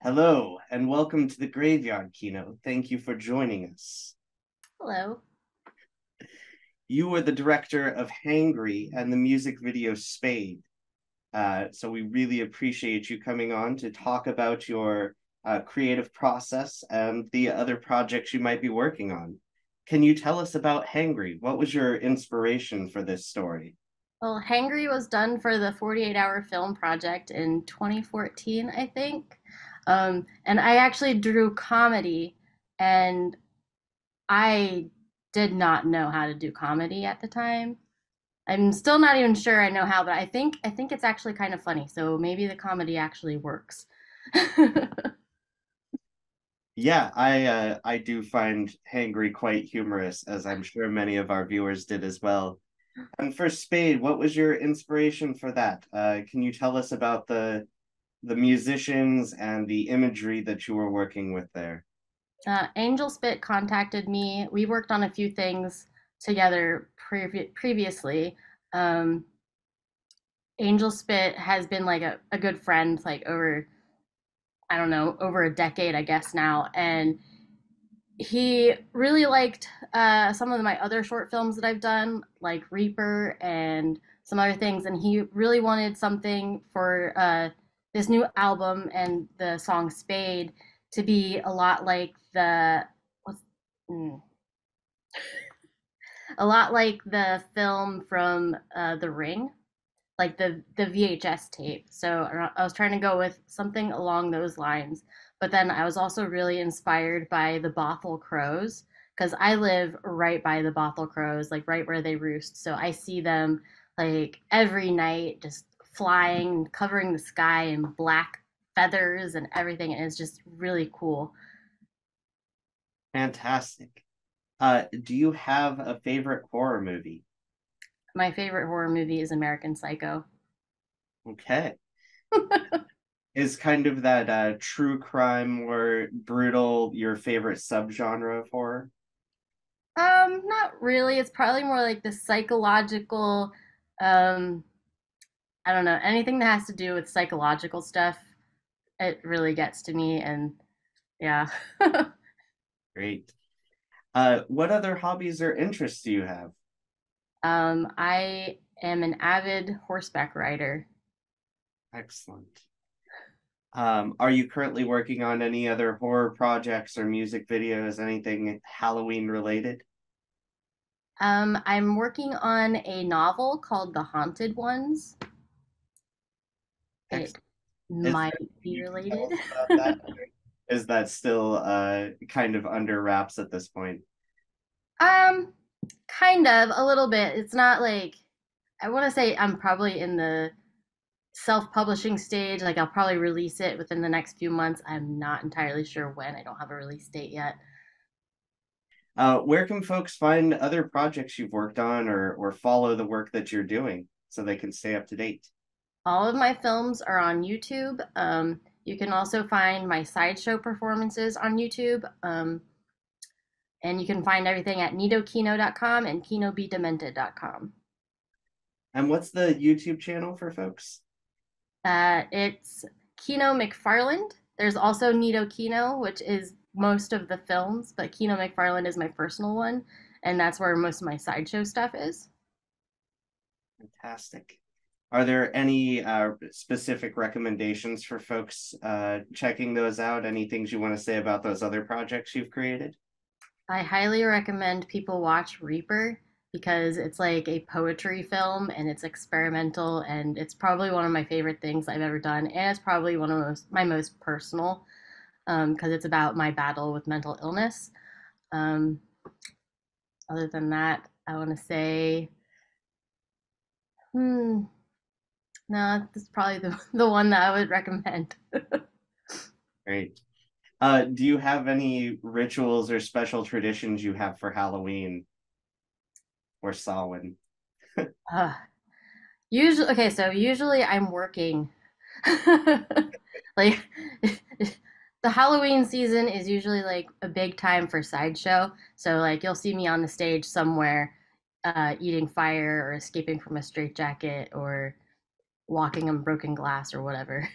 Hello, and welcome to the Graveyard Kino. Thank you for joining us. Hello. You were the director of Hangry and the music video Spade. So we really appreciate you coming on to talk about your creative process and the other projects you might be working on. Can you tell us about Hangry? What was your inspiration for this story? Well, Hangry was done for the 48-hour film project in 2014, I think. And I actually drew comedy, and I did not know how to do comedy at the time. I'm still not even sure I know how, but I think it's actually kind of funny. So maybe the comedy actually works. Yeah, I do find Hangry quite humorous, as I'm sure many of our viewers did as well. And for Spade, what was your inspiration for that? Can you tell us about the musicians and the imagery that you were working with there? Angel Spit contacted me. We worked on a few things together previously. Um, Angel Spit has been like a good friend like over I don't know, over a decade I guess now, and he really liked some of my other short films that I've done, like Reaper and some other things, and he really wanted something for this new album and the song Spade to be a lot like what's mm, a lot like the film from The Ring, like the VHS tape. So I was trying to go with something along those lines. But then I was also really inspired by the Bothell crows because I live right by the Bothell crows, like right where they roost. So I see them like every night just flying, covering the sky in black feathers and everything. And it's just really cool. Fantastic. Do you have a favorite horror movie? My favorite horror movie is American Psycho. Okay. Is kind of that true crime or brutal your favorite subgenre of horror? Not really. It's probably more like the psychological, um, I don't know, anything that has to do with psychological stuff, it really gets to me and yeah. Great. What other hobbies or interests do you have? I am an avid horseback rider. Excellent. Are you currently working on any other horror projects or music videos, anything Halloween related? I'm working on a novel called The Haunted Ones. It Excellent. Is might there anything be you can tell related. us about that? Is that still kind of under wraps at this point? Um, Kind of, a little bit. It's not like I want to say I'm probably in the self-publishing stage. Like I'll probably release it within the next few months. I'm not entirely sure when. I don't have a release date yet. Where can folks find other projects you've worked on or follow the work that you're doing so they can stay up to date? All of my films are on YouTube. You can also find my sideshow performances on YouTube. And you can find everything at nitokino.com and kinobdemented.com. And what's the YouTube channel for folks? It's Kino MacFarland. There's also Nito Kino, which is most of the films, but Kino MacFarland is my personal one, and that's where most of my sideshow stuff is. Fantastic. Are there any specific recommendations for folks checking those out? Any things you want to say about those other projects you've created? I highly recommend people watch Reaper because it's like a poetry film and it's experimental and it's probably one of my favorite things I've ever done. And it's probably one of my most personal because it's about my battle with mental illness. Um, Other than that, I want to say, hmm, no, this is probably the one that I would recommend. Great. Do you have any rituals or special traditions you have for Halloween or Samhain? uh, Usually, okay, so usually I'm working. Like the Halloween season is usually like a big time for sideshow. So like you'll see me on the stage somewhere eating fire or escaping from a straitjacket or walking on broken glass or whatever.